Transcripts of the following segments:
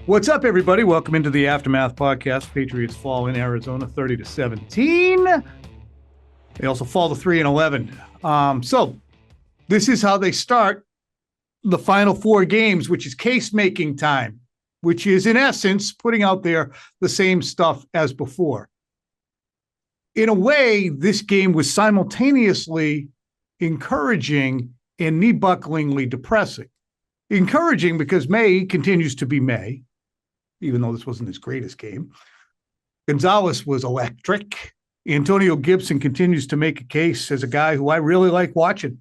What's up, everybody? Welcome into the Aftermath Podcast. Patriots fall in Arizona 30-17. They also fall to 3-11. So this is how they start the final four games, which is case-making time, which is, in essence, putting out there the same stuff as before. In a way, this game was simultaneously encouraging and knee-bucklingly depressing. Encouraging because May continues to be May, even though this wasn't his greatest game. Gonzalez was electric. Antonio Gibson continues to make a case as a guy who I really like watching.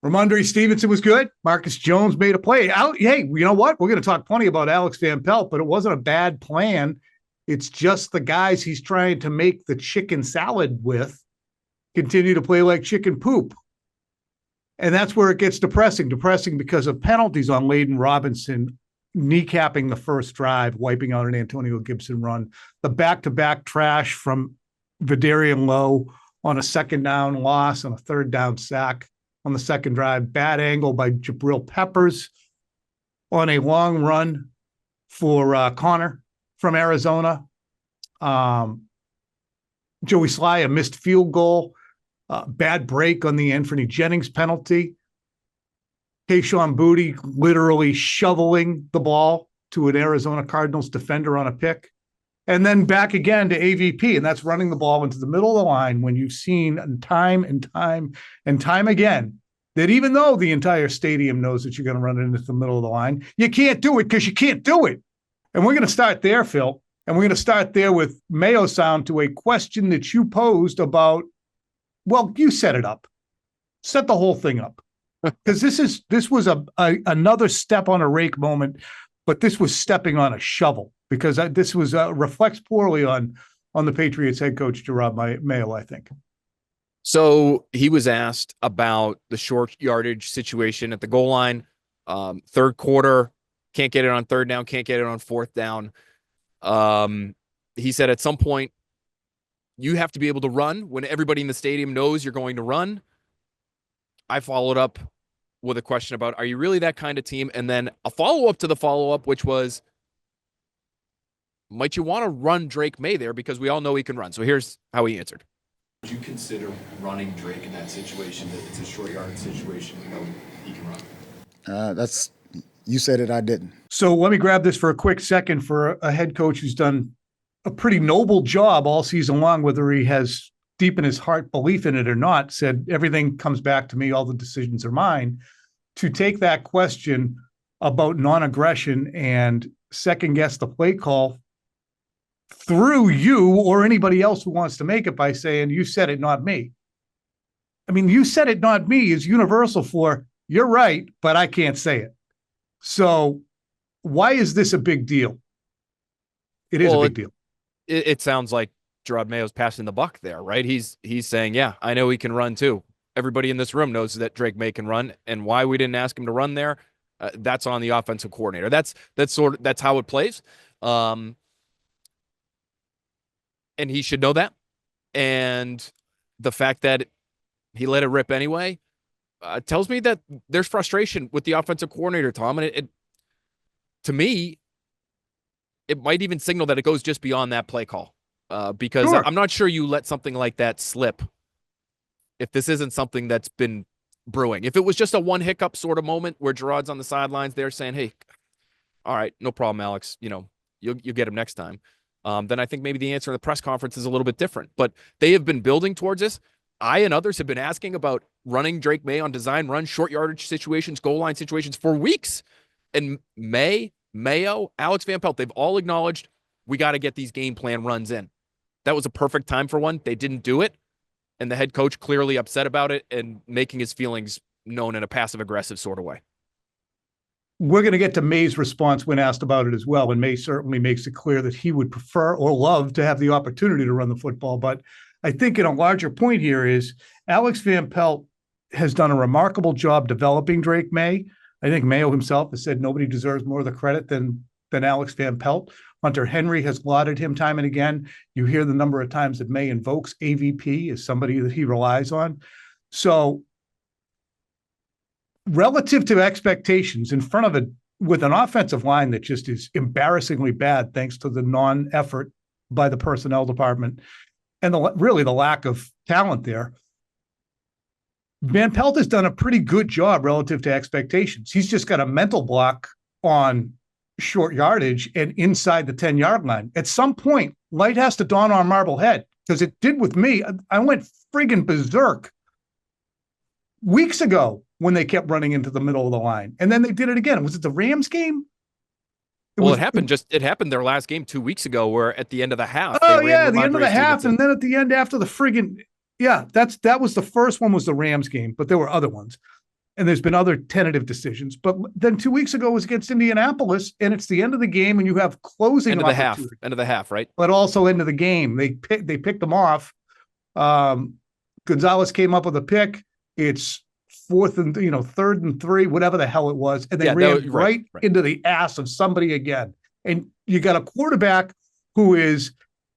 Ramondre Stevenson was good. Marcus Jones made a play. Hey, you know what? We're going to talk plenty about Alex Van Pelt, but it wasn't a bad plan. It's just the guys he's trying to make the chicken salad with continue to play like chicken poop. And that's where it gets depressing. Depressing because of penalties on Layden Robinson, kneecapping the first drive, wiping out an Antonio Gibson run. The back-to-back trash from Vidarian Lowe on a second down loss, on a third down sack on the second drive. Bad angle by Jabril Peppers on a long run for Connor from Arizona. Joey Sly, a missed field goal. Bad break on the Anthony Jennings penalty. Kayshon Boutte literally shoveling the ball to an Arizona Cardinals defender on a pick. And then back again to AVP, and that's running the ball into the middle of the line when you've seen time and time again that even though the entire stadium knows that you're going to run it into the middle of the line, you can't do it because you can't do it. And we're going to start there, Phil, and we're going to start there with Mayo sound to a question that you posed about, well, you set it up. Set the whole thing up. Because this was another step on a rake moment, but this was stepping on a shovel because this was reflects poorly on the Patriots head coach Jerod Mayo, I think. So he was asked about the short yardage situation at the goal line, third quarter, can't get it on third down, can't get it on fourth down. He said at some point you have to be able to run when everybody in the stadium knows you're going to run. I followed up with a question about, are you really that kind of team? And then a follow-up to the follow-up, which was, might you want to run Drake May there? Because we all know he can run. So here's how he answered. Would you consider running Drake in that situation, that it's a short yard situation, you know, he can run? You said it, I didn't. So let me grab this for a quick second for a head coach who's done a pretty noble job all season long, whether he has deep in his heart belief in it or not, said everything comes back to me, all the decisions are mine, to take that question about non-aggression and second guess the play call through you or anybody else who wants to make it by saying, you said it, not me. I mean, you said it, not me is universal for you're right, but I can't say it. So why is this a big deal? It is a big deal. It sounds like Jerod Mayo's passing the buck there, right? He's saying, yeah, I know he can run too. Everybody in this room knows that Drake May can run, and why we didn't ask him to run there, that's on the offensive coordinator. That's how it plays. And he should know that. And the fact that he let it rip anyway tells me that there's frustration with the offensive coordinator, Tom. And it to me, it might even signal that it goes just beyond that play call. Because sure. I'm not sure you let something like that slip if this isn't something that's been brewing. If it was just a one hiccup sort of moment where Jerod's on the sidelines there saying, hey, all right, no problem, Alex, you know, you'll get him next time. Then I think maybe the answer in the press conference is a little bit different. But they have been building towards this. I and others have been asking about running Drake May on design run, short yardage situations, goal line situations for weeks. And Mayo, Alex Van Pelt, they've all acknowledged we got to get these game plan runs in. That was a perfect time for one. They didn't do it. And the head coach clearly upset about it and making his feelings known in a passive-aggressive sort of way. We're going to get to May's response when asked about it as well. And May certainly makes it clear that he would prefer or love to have the opportunity to run the football. But I think in a larger point here is Alex Van Pelt has done a remarkable job developing Drake May. I think Mayo himself has said nobody deserves more of the credit than Alex Van Pelt. Hunter Henry has lauded him time and again. You hear the number of times that May invokes AVP as somebody that he relies on. So relative to expectations in front of with an offensive line that just is embarrassingly bad thanks to the non-effort by the personnel department and really the lack of talent there. Van Pelt has done a pretty good job relative to expectations. He's just got a mental block on short yardage and inside the 10-yard line. At some point, light has to dawn on Marblehead, because it did with me. I went friggin' berserk weeks ago when they kept running into the middle of the line. And then they did it again. Was it the Rams game? It happened their last game 2 weeks ago, where at the end of the half. Oh, yeah, the end of the half. And then at the end after the friggin', yeah, that was the first one, was the Rams game, but there were other ones. And there's been other tentative decisions. But then 2 weeks ago was against Indianapolis, and it's the end of the game, and you have closing end of the half, right? But also end of the game. They picked them off. Gonzalez came up with a pick. It's third and 3, whatever the hell it was, and they ran right into the ass of somebody again. And you got a quarterback who is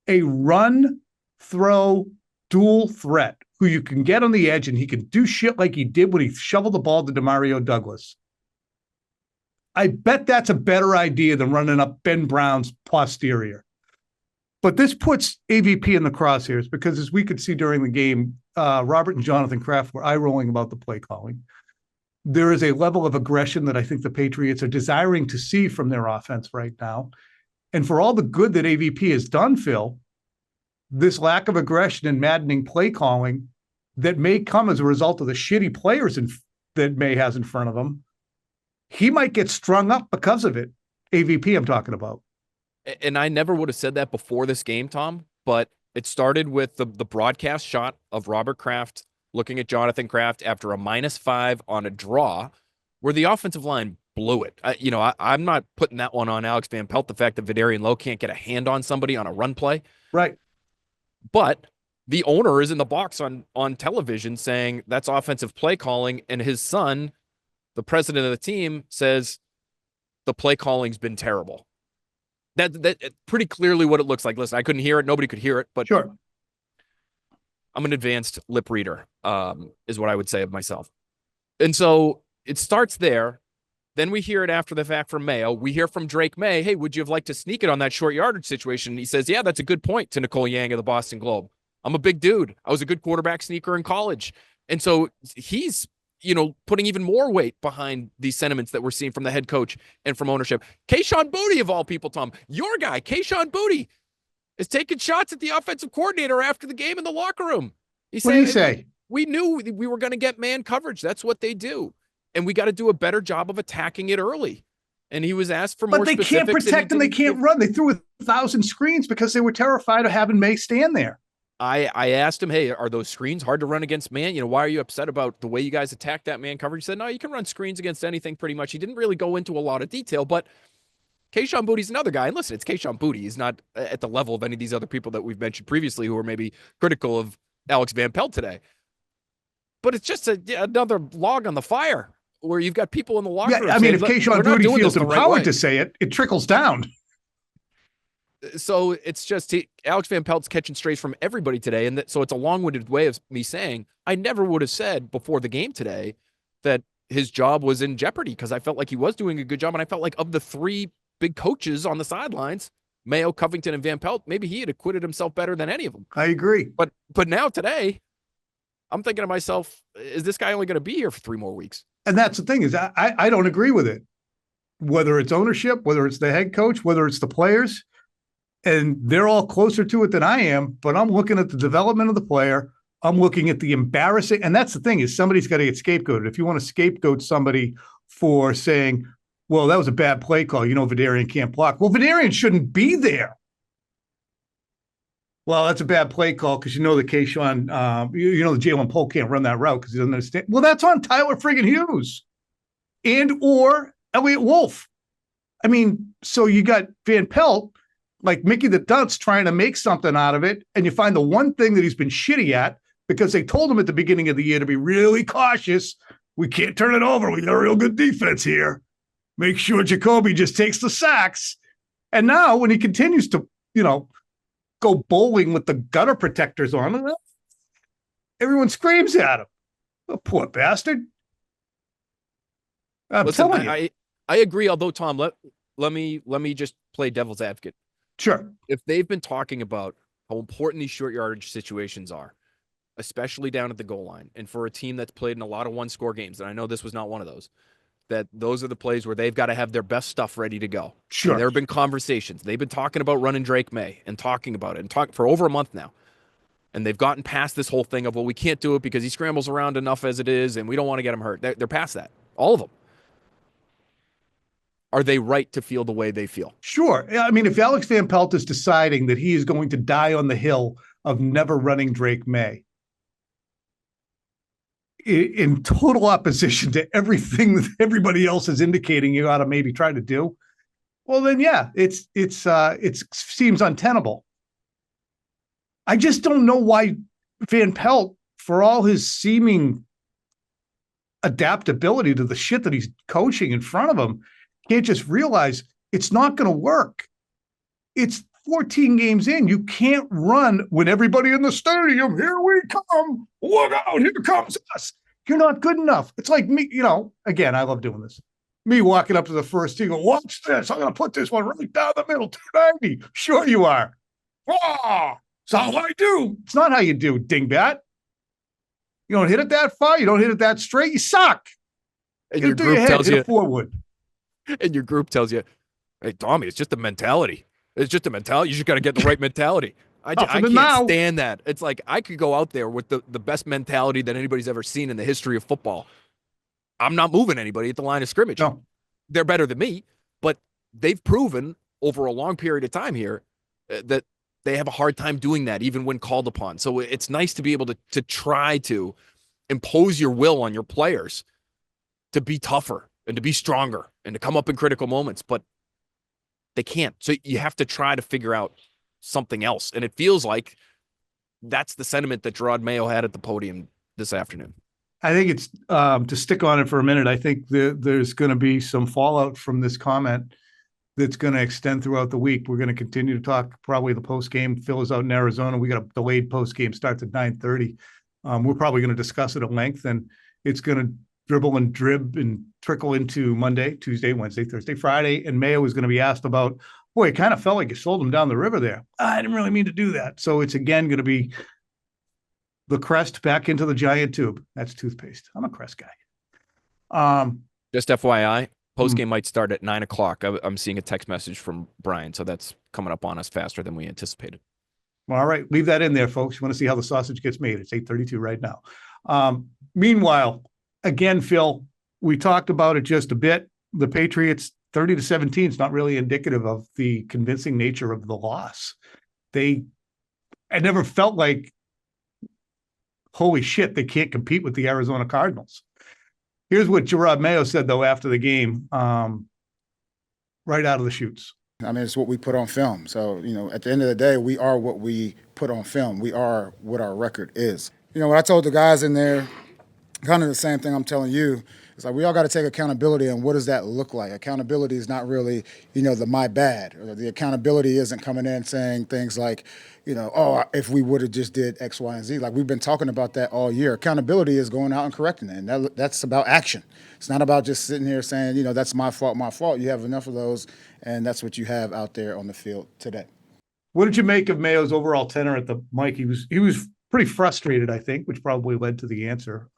a run, throw, dual threat, who you can get on the edge, and he can do shit like he did when he shoveled the ball to Demario Douglas. I bet that's a better idea than running up Ben Brown's posterior. But this puts AVP in the crosshairs because, as we could see during the game, Robert and Jonathan Kraft were eye-rolling about the play calling. There is a level of aggression that I think the Patriots are desiring to see from their offense right now. And for all the good that AVP has done, Phil, this lack of aggression and maddening play calling that may come as a result of the shitty players that May has in front of him, he might get strung up because of it. AVP I'm talking about. And I never would have said that before this game, Tom, but it started with the broadcast shot of Robert Kraft looking at Jonathan Kraft after a -5 on a draw, where the offensive line blew it. I'm not putting that one on Alex Van Pelt, the fact that Vidarian Lowe can't get a hand on somebody on a run play. Right. But the owner is in the box on television saying that's offensive play calling, and his son, the president of the team, says the play calling's been terrible. That pretty clearly what it looks like. Listen, I couldn't hear it. Nobody could hear it, but sure. I'm an advanced lip reader, is what I would say of myself. And so it starts there. Then we hear it after the fact from Mayo. We hear from Drake May, hey, would you have liked to sneak it on that short yardage situation? And he says, yeah, that's a good point, to Nicole Yang of the Boston Globe. I'm a big dude. I was a good quarterback sneaker in college. And so he's, putting even more weight behind these sentiments that we're seeing from the head coach and from ownership. Kayshon Boutte, of all people, Tom, your guy, Kayshon Boutte, is taking shots at the offensive coordinator after the game in the locker room. What do you say? We knew we were going to get man coverage. That's what they do. And we got to do a better job of attacking it early. And he was asked for more specifics. But they can't protect and they can't run. They threw 1,000 screens because they were terrified of having May stand there. I asked him, hey, are those screens hard to run against man? Why are you upset about the way you guys attack that man coverage? He said, no, you can run screens against anything pretty much. He didn't really go into a lot of detail, but Kayshon Boutte's another guy. And listen, it's Kayshon Boutte. He's not at the level of any of these other people that we've mentioned previously who are maybe critical of Alex Van Pelt today. But it's just another log on the fire where you've got people in the locker room. I mean, if Kayshon Boutte feels empowered to say it, it trickles down. So it's just Alex Van Pelt's catching strays from everybody today. And so it's a long-winded way of me saying I never would have said before the game today that his job was in jeopardy, because I felt like he was doing a good job. And I felt like of the three big coaches on the sidelines, Mayo, Covington, and Van Pelt, maybe he had acquitted himself better than any of them. I agree. But now today, I'm thinking to myself, is this guy only going to be here for 3 more weeks? And that's the thing is I don't agree with it. Whether it's ownership, whether it's the head coach, whether it's the players, and they're all closer to it than I am, but I'm looking at the development of the player. I'm looking at the embarrassing, and that's the thing is somebody's got to get scapegoated. If you want to scapegoat somebody for saying, well, that was a bad play call, Vidarian can't block. Well, Vidarian shouldn't be there. Well, that's a bad play call because the Kayshon, the Jalen Poe can't run that route because he doesn't understand. Well, that's on Tyler friggin' Hughes or Elliott Wolf. I mean, so you got Van Pelt, like Mickey the Dunce, trying to make something out of it, and you find the one thing that he's been shitty at because they told him at the beginning of the year to be really cautious. We can't turn it over. We got a real good defense here. Make sure Jacoby just takes the sacks. And now when he continues to, go bowling with the gutter protectors on, everyone screams at him. Oh, poor bastard. I'm telling you. I agree. Although, Tom, let me just play devil's advocate. Sure. If they've been talking about how important these short yardage situations are, especially down at the goal line, and for a team that's played in a lot of one-score games, and I know this was not one of those, that those are the plays where they've got to have their best stuff ready to go. Sure. And there have been conversations. They've been talking about running Drake May and talking about it and talk for over a month now. And they've gotten past this whole thing of, well, we can't do it because he scrambles around enough as it is, and we don't want to get him hurt. They're past that. All of them. Are they right to feel the way they feel? Sure. I mean, if Alex Van Pelt is deciding that he is going to die on the hill of never running Drake May, in total opposition to everything that everybody else is indicating you ought to maybe try to do, well, then yeah, it seems untenable. I just don't know why Van Pelt, for all his seeming adaptability to the shit that he's coaching in front of him, can't just realize it's not going to work. It's 14 games in. You can't run when everybody in the stadium, here we come, look out, here comes us. You're not good enough. It's like me, again, I love doing this. Me walking up to the first tee, go, watch this. I'm going to put this one right down the middle, 290. Sure you are. Oh, it's how I do. It's not how you do, dingbat. You don't hit it that far. You don't hit it that straight. You suck. And your group tells you forward. And your group tells you, hey, Tommy, it's just a mentality. It's just a mentality. You just got to get the right mentality. I can't stand that. It's like I could go out there with the best mentality that anybody's ever seen in the history of football. I'm not moving anybody at the line of scrimmage. No. They're better than me, but they've proven over a long period of time here that they have a hard time doing that, even when called upon. So it's nice to be able to try to impose your will on your players to be tougher and to be stronger and to come up in critical moments, but they can't. So you have to try to figure out something else. And it feels like that's the sentiment that Jerod Mayo had at the podium this afternoon. I think it's to stick on it for a minute. I think there's going to be some fallout from this comment that's going to extend throughout the week. We're going to continue to talk probably the post game. Phil is out in Arizona. We got a delayed post game, starts at 9:30. We're probably going to discuss it at length, and it's going to dribble and drib and trickle into Monday, Tuesday, Wednesday, Thursday, Friday. And Mayo is going to be asked about, boy, it kind of felt like you sold him down the river there. I didn't really mean to do that. So it's again going to be the crest back into the giant tube. That's toothpaste. I'm a crest guy. Just FYI, postgame might start at 9 o'clock. I'm seeing a text message from Brian, so that's coming up on us faster than we anticipated. All right, leave that in there, folks. You want to see how the sausage gets made. It's 8:32 right now. Meanwhile, again, Phil, we talked about it just a bit. The Patriots 30-17 is not really indicative of the convincing nature of the loss. I never felt like, holy shit, they can't compete with the Arizona Cardinals. Here's what Jerod Mayo said, though, after the game, right out of the chutes. I mean, it's what we put on film. So, at the end of the day, we are what we put on film. We are what our record is. What I told the guys in there, kind of the same thing I'm telling you. It's like we all got to take accountability, and what does that look like? Accountability is not really, the my bad. Or the accountability isn't coming in saying things like, if we would have just did X, Y, and Z. Like we've been talking about that all year. Accountability is going out and correcting it, and that's about action. It's not about just sitting here saying, that's my fault, my fault. You have enough of those, and that's what you have out there on the field today. What did you make of Mayo's overall tenor at the mic? He was pretty frustrated, I think, which probably led to the answer.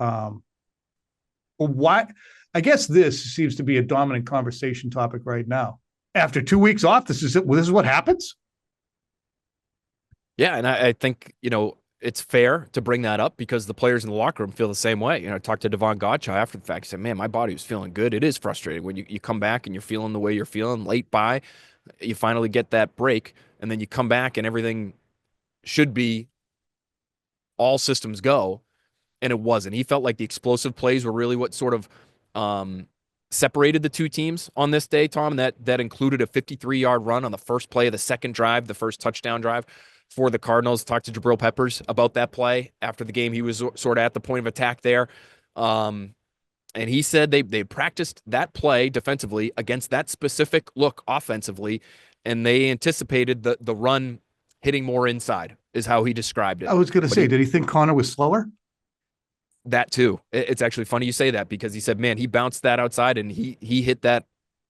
Why? I guess this seems to be a dominant conversation topic right now. After 2 weeks off, this is what happens? Yeah, and I think, it's fair to bring that up because the players in the locker room feel the same way. I talked to Devon Godchaux after the fact. He said, man, my body was feeling good. It is frustrating when you come back and you're feeling the way you're feeling, late by, you finally get that break, and then you come back and everything should be all systems go, and it wasn't. He felt like the explosive plays were really what sort of separated the two teams on this day, Tom, and that included a 53-yard run on the first play of the second drive, the first touchdown drive for the Cardinals. Talked to Jabril Peppers about that play after the game. He was sort of at the point of attack there. And he said they practiced that play defensively against that specific look offensively, and they anticipated the run hitting more inside is how he described it. I was going to say, did he think Connor was slower? That too. It's actually funny you say that because he said, man, he bounced that outside and he hit that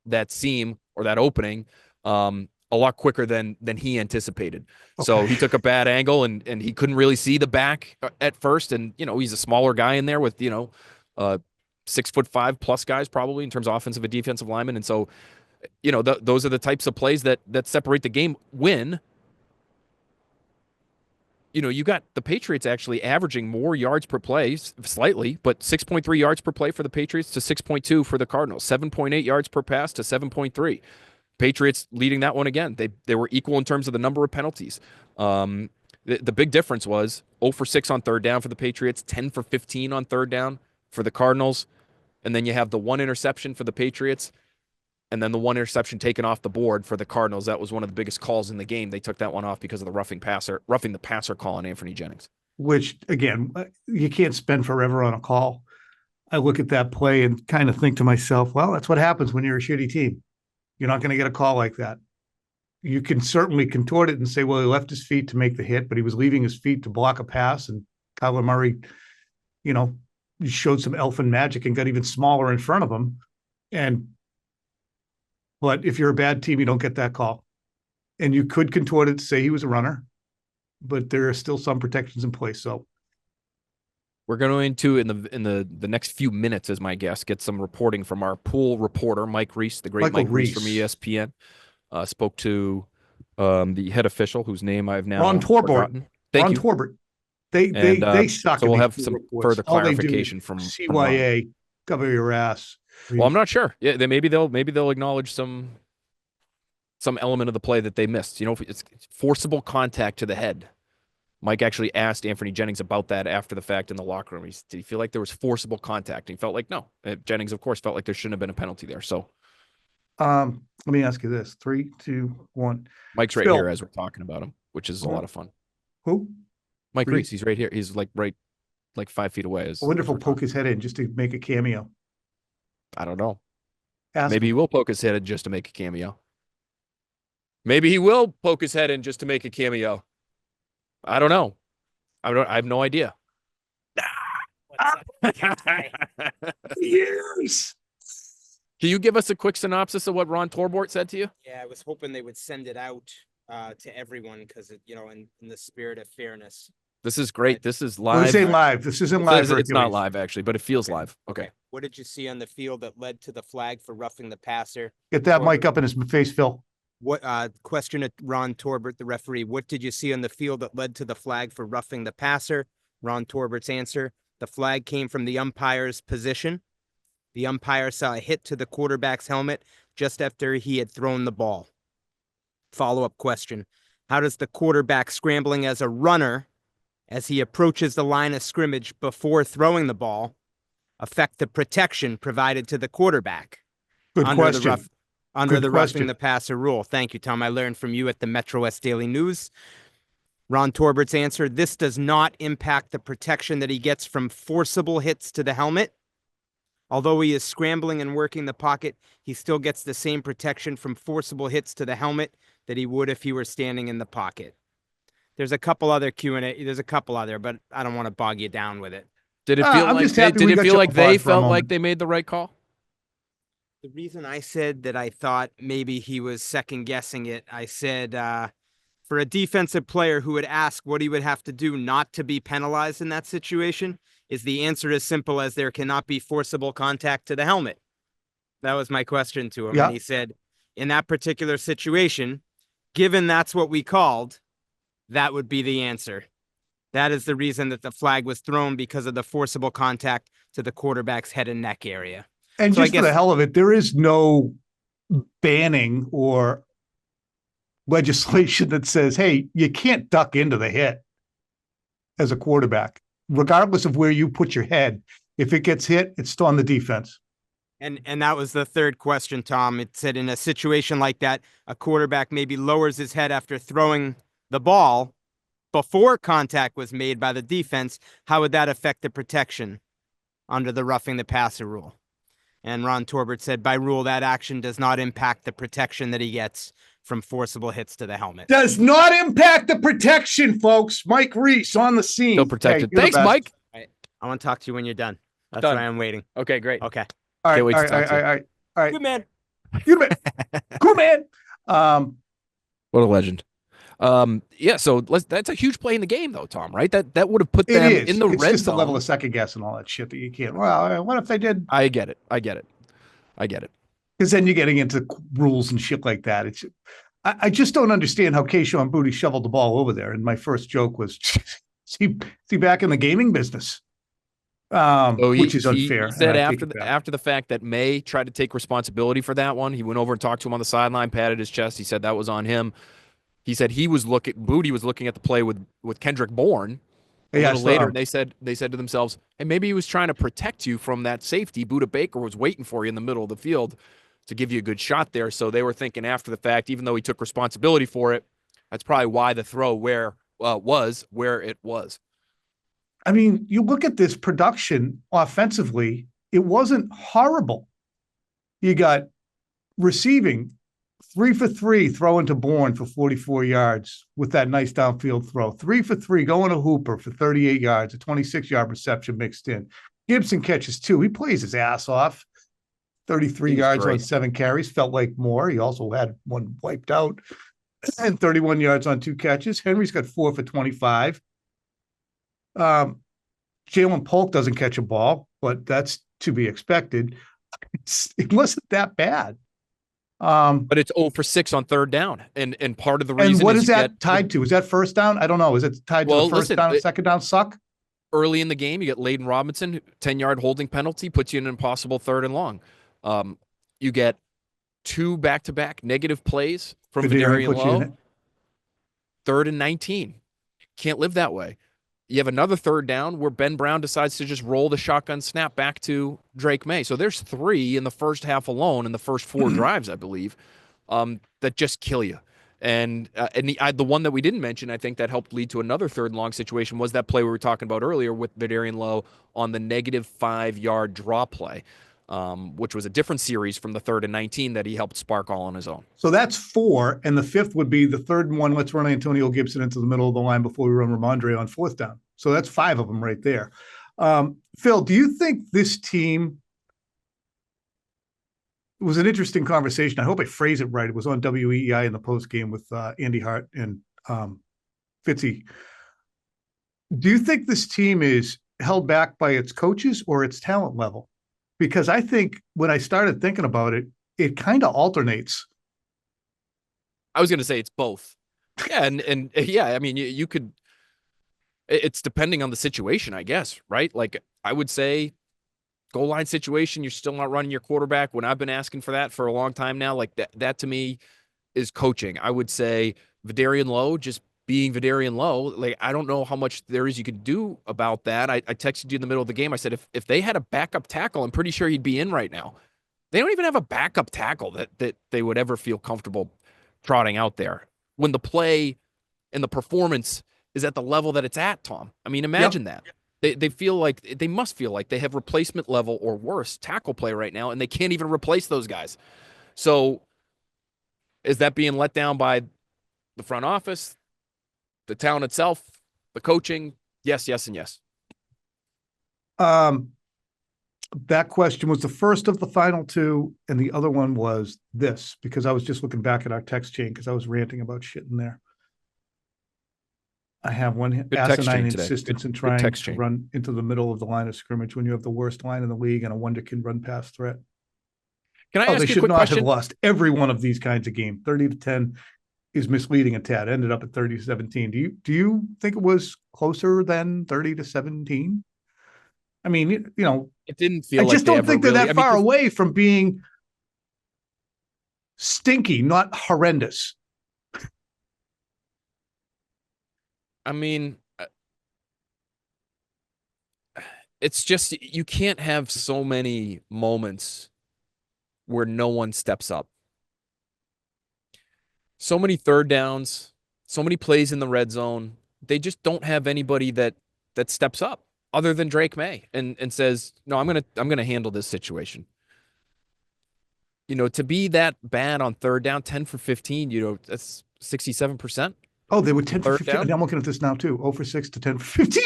that seam or that opening a lot quicker than he anticipated. Okay. So he took a bad angle and he couldn't really see the back at first. And, he's a smaller guy in there with, 6'5" plus guys probably in terms of offensive and defensive linemen. And so, those are the types of plays that separate the game when, you got the Patriots actually averaging more yards per play slightly, but 6.3 yards per play for the Patriots to 6.2 for the Cardinals, 7.8 yards per pass to 7.3. Patriots leading that one again. They were equal in terms of the number of penalties. The big difference was 0 for 6 on third down for the Patriots, 10 for 15 on third down for the Cardinals. And then you have the 1 interception for the Patriots and then the 1 interception taken off the board for the Cardinals. That was one of the biggest calls in the game. They took that one off because of the roughing the passer call on Anthony Jennings. Which, again, you can't spend forever on a call. I look at that play and kind of think to myself, well, that's what happens when you're a shitty team. You're not going to get a call like that. You can certainly contort it and say, well, he left his feet to make the hit, but he was leaving his feet to block a pass. And Kyler Murray, showed some elfin magic and got even smaller in front of him. But if you're a bad team, you don't get that call. And you could contort it to say he was a runner, but there are still some protections in place. So we're going to, in the next few minutes, as my guest, get some reporting from our pool reporter, Mike Reese, the great Mike Reese from ESPN. Spoke to the head official, whose name I've now forgotten. Ron Torbert. They suck. So we'll have some further clarification from CYA. From cover your ass. Well, I'm not sure. Yeah, maybe they'll acknowledge some element of the play that they missed. It's forcible contact to the head. Mike actually asked Anthony Jennings about that after the fact in the locker room. Did he feel like there was forcible contact? And he felt like no. Jennings, of course, felt like there shouldn't have been a penalty there. So, let me ask you this: 3, 2, 1. Mike's right here as we're talking about him, which is a lot of fun. Who? Mike Reese. He's right here. He's like 5 feet away. I wonder if he'll poke his head in just to make a cameo. I don't know. Maybe he will poke his head in just to make a cameo. Maybe he will poke his head in just to make a cameo. I don't know. I have no idea. Years. Can you give us a quick synopsis of what Ron Torbert said to you? Yeah, I was hoping they would send it out to everyone because, in the spirit of fairness. This is great. This is live. Well, this ain't live. This isn't live. It's not live, actually, but it feels live. Okay. What did you see on the field that led to the flag for roughing the passer? Get that mic up in his face, Phil. What question at Ron Torbert, the referee? What did you see on the field that led to the flag for roughing the passer? Ron Torbert's answer: the flag came from the umpire's position. The umpire saw a hit to the quarterback's helmet just after he had thrown the ball. Follow-up question: how does the quarterback scrambling as a runner, as he approaches the line of scrimmage before throwing the ball, affect the protection provided to the quarterback? Good question. Under the roughing the passer rule. Thank you, Tom. I learned from you at the Metro West Daily News. Ron Torbert's answer: this does not impact the protection that he gets from forcible hits to the helmet. Although he is scrambling and working the pocket, he still gets the same protection from forcible hits to the helmet that he would if he were standing in the pocket. There's a couple other Q&A. There's a couple other, but I don't want to bog you down with it. Did it feel like they felt like they made the right call? The reason I said that I thought maybe he was second guessing it, I said for a defensive player who would ask what he would have to do not to be penalized in that situation, is the answer as simple as there cannot be forcible contact to the helmet? That was my question to him. Yeah. And he said, in that particular situation, given that's what we called, that would be the answer. That is the reason that the flag was thrown, because of the forcible contact to the quarterback's head and neck area. And so just for the hell of it, there is no banning or legislation that says, hey, you can't duck into the hit as a quarterback, regardless of where you put your head. If it gets hit, it's still on the defense. And that was the third question, Tom. It said in a situation like that, a quarterback maybe lowers his head after throwing the ball before contact was made by the defense. How would that affect the protection under the roughing the passer rule? And Ron Torbert said, by rule, that action does not impact the protection that he gets from forcible hits to the helmet. Does not impact the protection, folks. Mike Reese on the scene. Still protected. Hey, thanks, Mike. Right. I want to talk to you when you're done. That's why I'm waiting. Okay, great. Okay. All right. All right. Good man. You man, cool man. What a legend. Yeah, so that's a huge play in the game, though, Tom. Right? That would have put It them is. in the It's red just a level zone. of second guess and all that shit that you can't. Well, what if they did? I get it. I get it. I get it. Because then you're getting into rules and shit like that. I just don't understand how Keyshawn Booty shoveled the ball over there. And my first joke was, is he back in the gaming business? So Which is he unfair. And said I take it back. after the fact that May tried to take responsibility for that one, he went over and talked to him on the sideline, patted his chest. He said that was on him. He said Booty was looking at the play with Kendrick Bourne a Yeah, little later, and they said to themselves, hey, maybe he was trying to protect you from that safety. Buda Baker was waiting for you in the middle of the field to give you a good shot there. So they were thinking after the fact, even though he took responsibility for it, that's probably why the throw was where it was. I mean, you look at this production offensively, it wasn't horrible. You got receiving 3 for 3, throwing to Bourne for 44 yards with that nice downfield throw. 3 for 3, going to Hooper for 38 yards, a 26-yard reception mixed in. Gibson catches 2. He plays his ass off. 33 yards great. on 7 carries, felt like more. He also had one wiped out, and 31 yards on 2 catches. Henry's got 4 for 25. Jalen Polk doesn't catch a ball, but that's to be expected. It wasn't that bad. But it's 0 for 6 on third down. And part of the reason and what is you that tied to? Is that first down? I don't know. Is it tied to the first down and second down suck? Early in the game, you get Layden Robinson, 10-yard holding penalty, puts you in an impossible third and long. You get 2 back-to-back negative plays from Vidarian Lowe. 3rd and 19. Can't live that way. You have another third down where Ben Brown decides to just roll the shotgun snap back to Drake May. So there's 3 in the first half alone in the first 4 drives, I believe, that just kill you. And the one that we didn't mention, I think that helped lead to another third and long situation was that play we were talking about earlier with Vidarian Lowe on the negative 5-yard draw play, which was a different series from the 3rd and 19 that he helped spark all on his own. So that's 4, and the 5th would be the 3rd and 1. Let's run Antonio Gibson into the middle of the line before we run Ramondre on 4th down. So that's 5 of them right there. Phil, do you think this team – it was an interesting conversation. I hope I phrase it right. It was on WEEI in the post game with Andy Hart and Fitzy. Do you think this team is held back by its coaches or its talent level? Because I think when I started thinking about it, it kind of alternates. I was going to say it's both. Yeah, and yeah, I mean, you could – it's depending on the situation, I guess, right? Like I would say – goal line situation, you're still not running your quarterback when I've been asking for that for a long time now. Like that to me is coaching. I would say Vidarian Lowe just being Vidarian Lowe. Like, I don't know how much there is you could do about that. I texted you in the middle of the game. I said, if they had a backup tackle, I'm pretty sure he'd be in right now. They don't even have a backup tackle that they would ever feel comfortable trotting out there when the play and the performance is at the level that it's at, Tom. I mean, imagine that. They feel like they must feel like they have replacement level or worse tackle play right now, and they can't even replace those guys. So is that being let down by the front office, the town itself, the coaching? Yes, yes, and yes. That question was the first of the final 2, and the other one was this, because I was just looking back at our text chain because I was ranting about shit in there. I have one asinine insistence in trying to run into the middle of the line of scrimmage when you have the worst line in the league and a wonderkin run pass threat. Can I ask you a quick question? They should not have lost every one of these kinds of games. 30-10 is misleading a tad. Ended up at 30-17. Do you think it was closer than 30-17? I mean, you know, it didn't feel. I just don't think they're that far away from being stinky, not horrendous. I mean, it's just you can't have so many moments where no one steps up. So many third downs, so many plays in the red zone. They just don't have anybody that steps up other than Drake May and says, "No, I'm gonna handle this situation." You know, to be that bad on third down, 10 for 15, you know, that's 67%. Oh, they were 10 for 15. I'm looking at this now too. 0 for 6 to 10 for 15.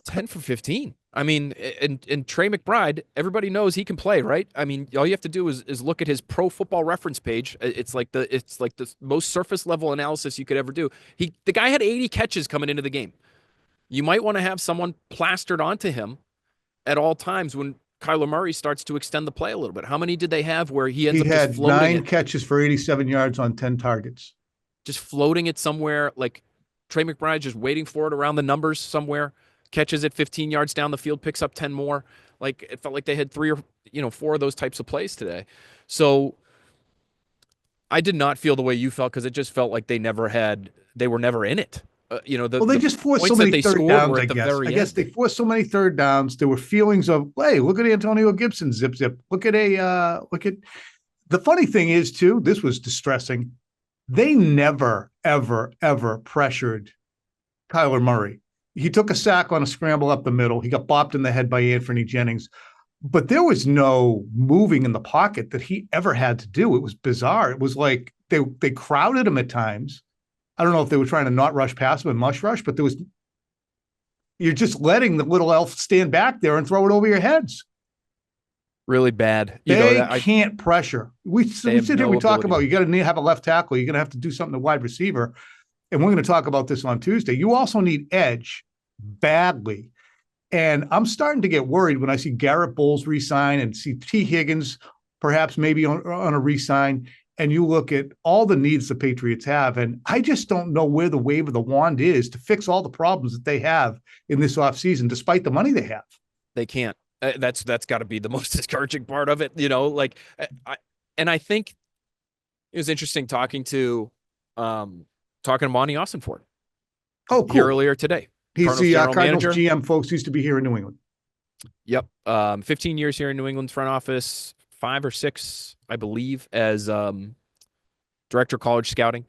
10 for 15. I mean, and Trey McBride, everybody knows he can play, right? I mean, all you have to do is look at his Pro Football Reference page. It's like the most surface level analysis you could ever do. The guy had 80 catches coming into the game. You might want to have someone plastered onto him at all times when Kyler Murray starts to extend the play a little bit. How many did they have where he ends He up just had floating 9 it, catches for 87 yards on 10 targets. just floating it somewhere, like Trey McBride just waiting for it around the numbers somewhere, catches it 15 yards down the field, picks up 10 more. Like it felt like they had 3 or 4 of those types of plays today. So I did not feel the way you felt because it just felt like they were never in it. They just forced so points that many they third scored downs, were I at the guess. very I guess end. they forced so many third downs. There were feelings of, hey, look at Antonio Gibson, zip, zip. Look at the funny thing is, too, this was distressing. They never, ever, ever pressured Kyler Murray. He took a sack on a scramble up the middle. He got bopped in the head by Anthony Jennings. But there was no moving in the pocket that he ever had to do. It was bizarre. It was like they crowded him at times. I don't know if they were trying to not rush past him and mush rush, but you're just letting the little elf stand back there and throw it over your heads. Really bad. They can't pressure. We sit here, we talk about you got to have a left tackle. You're going to have to do something to wide receiver. And we're going to talk about this on Tuesday. You also need edge badly. And I'm starting to get worried when I see Garrett Bowles resign and see T. Higgins perhaps maybe on a resign. And you look at all the needs the Patriots have. And I just don't know where the wave of the wand is to fix all the problems that they have in this offseason, despite the money they have. They can't. That's got to be the most discouraging part of it. I think it was interesting talking to Monty Austinford. Oh, cool. Here earlier today. He's the Cardinals GM, folks, used to be here in New England. Yep. 15 years here in New England's front office, 5 or 6, I believe, as director of college scouting.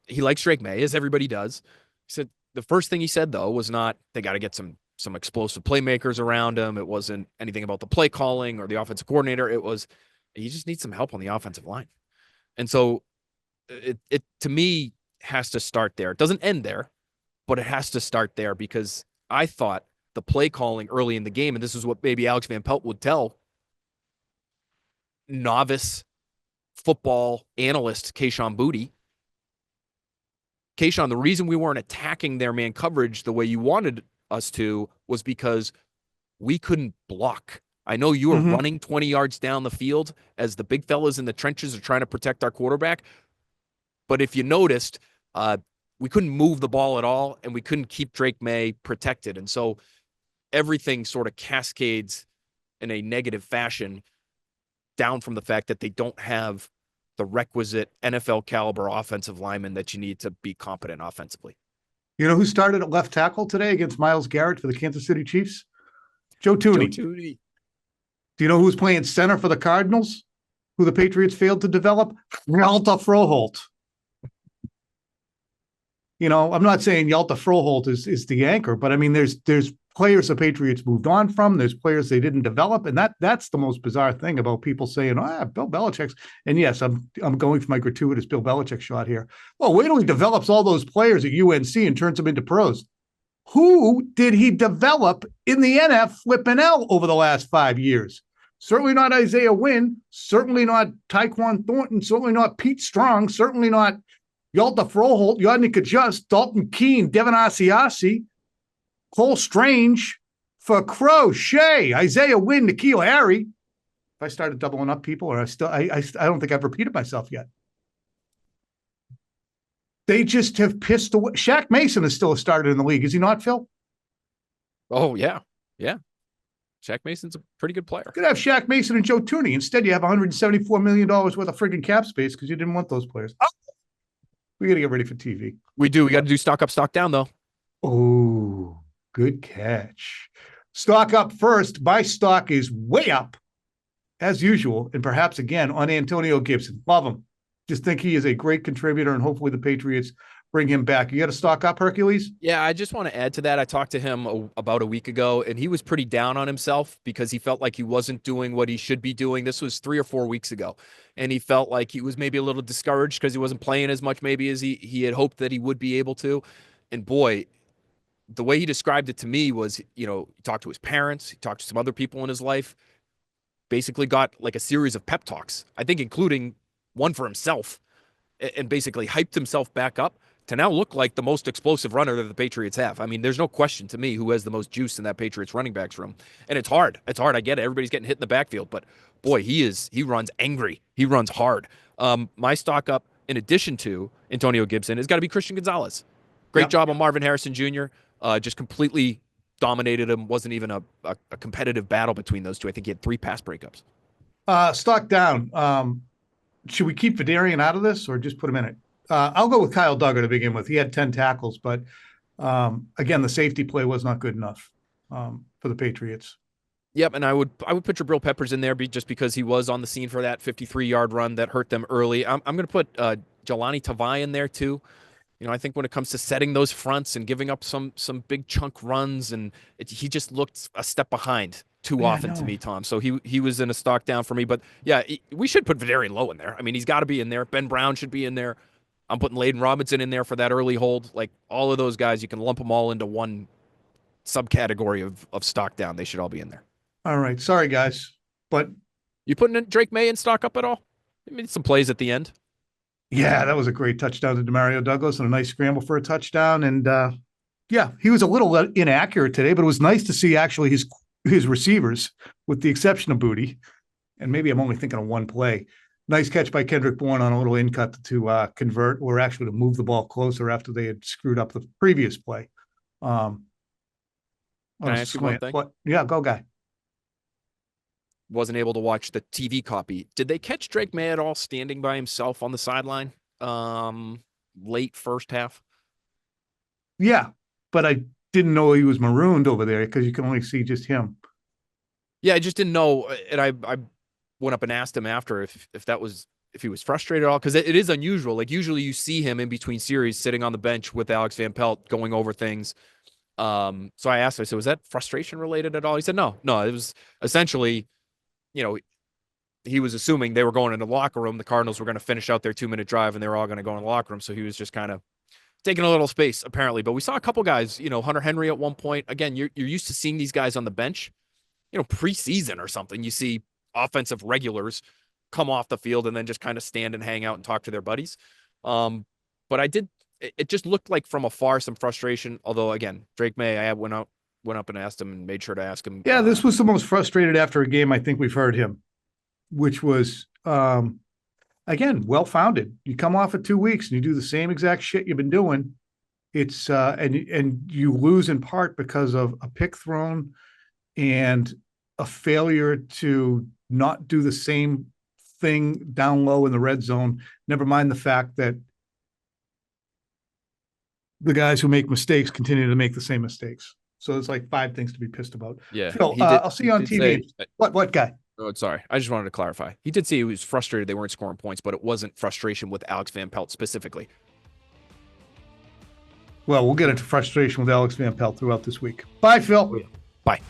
He likes Drake May, as everybody does. He said the first thing he said, though, was not they got to get some explosive playmakers around him. It wasn't anything about the play calling or the offensive coordinator. It was he just needs some help on the offensive line. And so it to me has to start there. It doesn't end there, but it has to start there because I thought the play calling early in the game, and this is what maybe Alex Van Pelt would tell novice football analyst Kayshon Boutte. Kayshon, the reason we weren't attacking their man coverage the way you wanted us to was because we couldn't block. I know you were running 20 yards down the field as the big fellas in the trenches are trying to protect our quarterback. But if you noticed, we couldn't move the ball at all, and we couldn't keep Drake May protected. And so everything sort of cascades in a negative fashion down from the fact that they don't have the requisite NFL caliber offensive lineman that you need to be competent offensively. You know who started at left tackle today against Myles Garrett for the Kansas City Chiefs? Joe Thuney. Do you know who's playing center for the Cardinals? Who the Patriots failed to develop? Yalta Froholt. I'm not saying Yalta Froholt is the anchor, but I mean, there's players the Patriots moved on from. There's players they didn't develop, and that's the most bizarre thing about people saying, Bill Belichick's. And yes, I'm going for my gratuitous Bill Belichick shot here. Well, wait till he develops all those players at UNC and turns them into pros. Who did he develop in the NFL over the last 5 years? Certainly not Isaiah Wynn. Certainly not Tyquan Thornton. Certainly not Pete Strong. Certainly not Yalta Froholt, Yodnik Adjust, Dalton Keene, Devin Asiasi, Cole Strange, for Crochet, Isaiah Wynn, N'Keal Harry. If I started doubling up people, or I don't think I've repeated myself yet. They just have pissed away. Shaq Mason is still a starter in the league, is he not, Phil? Oh, yeah. Yeah. Shaq Mason's a pretty good player. Could have Shaq Mason and Joe Thuney. Instead, you have $174 million worth of friggin' cap space because you didn't want those players. Oh, we got to get ready for TV. We do. We got to do stock up, stock down, though. Oh, good catch. Stock up first. My stock is way up, as usual, and perhaps again on Antonio Gibson. Love him. Just think he is a great contributor, and hopefully the Patriots bring him back. You got to stock up, Hercules? Yeah, I just want to add to that. I talked to him about a week ago, and he was pretty down on himself because he felt like he wasn't doing what he should be doing. This was 3 or 4 weeks ago, and he felt like he was maybe a little discouraged because he wasn't playing as much maybe as he had hoped that he would be able to. And boy, the way he described it to me was, he talked to his parents, he talked to some other people in his life, basically got like a series of pep talks, I think including one for himself, and basically hyped himself back up to now look like the most explosive runner that the Patriots have. I mean, there's no question to me who has the most juice in that Patriots running backs room. And it's hard. It's hard. I get it. Everybody's getting hit in the backfield, but boy, he runs angry. He runs hard. My stock up, in addition to Antonio Gibson, has got to be Christian Gonzalez. Great job on Marvin Harrison Jr. Just completely dominated him. Wasn't even a competitive battle between those two. I think he had 3 pass breakups. Stock down. Should we keep Vidarian out of this or just put him in it? I'll go with Kyle Duggar to begin with. He had 10 tackles, but again, the safety play was not good enough for the Patriots. Yep, and I would put Jabril Peppers in there just because he was on the scene for that 53-yard run that hurt them early. I'm going to put Jelani Tavai in there too. I think when it comes to setting those fronts and giving up some big chunk runs, and he just looked a step behind too often to me, Tom. So he was in a stock down for me. But yeah, we should put Vidarian Lowe in there. I mean, he's got to be in there. Ben Brown should be in there. I'm putting Layden Robinson in there for that early hold. Like all of those guys, you can lump them all into one subcategory of stock down. They should all be in there. All right. Sorry, guys. But you putting Drake May in stock up at all? I mean, some plays at the end. Yeah, that was a great touchdown to Demario Douglas and a nice scramble for a touchdown. And yeah, he was a little inaccurate today, but it was nice to see actually his receivers, with the exception of Booty. And maybe I'm only thinking of one play. Nice catch by Kendrick Bourne on a little in cut to convert, or actually to move the ball closer after they had screwed up the previous play. Can I ask you one thing? Yeah, go guy. Wasn't able to watch the TV copy. Did they catch Drake May at all standing by himself on the sideline late first half? Yeah, but I didn't know he was marooned over there because you can only see just him. Yeah, I just didn't know. And I went up and asked him after if he was frustrated at all, because it is unusual. Like usually you see him in between series sitting on the bench with Alex Van Pelt going over things. So I asked him, I said, was that frustration related at all? He said, no, it was essentially, he was assuming they were going into the locker room. The Cardinals were going to finish out their 2-minute drive and they were all going to go in the locker room. So he was just kind of taking a little space apparently, but we saw a couple guys, Hunter Henry at one point. Again, you're used to seeing these guys on the bench, preseason or something. You see offensive regulars come off the field and then just kind of stand and hang out and talk to their buddies. But it just looked like from afar some frustration. Although again, Drake May, I went up and asked him and made sure to ask him. Yeah, this was the most frustrated after a game I think we've heard him, which was again well-founded. You come off of 2 weeks and you do the same exact shit you've been doing. It's and you lose in part because of a pick thrown and a failure to not do the same thing down low in the red zone. Never mind the fact that the guys who make mistakes continue to make the same mistakes. So it's like 5 things to be pissed about. Yeah. Phil, I'll see you on TV. What guy? Oh, sorry. I just wanted to clarify. He did say he was frustrated they weren't scoring points, but it wasn't frustration with Alex Van Pelt specifically. Well, we'll get into frustration with Alex Van Pelt throughout this week. Bye, Phil. Bye.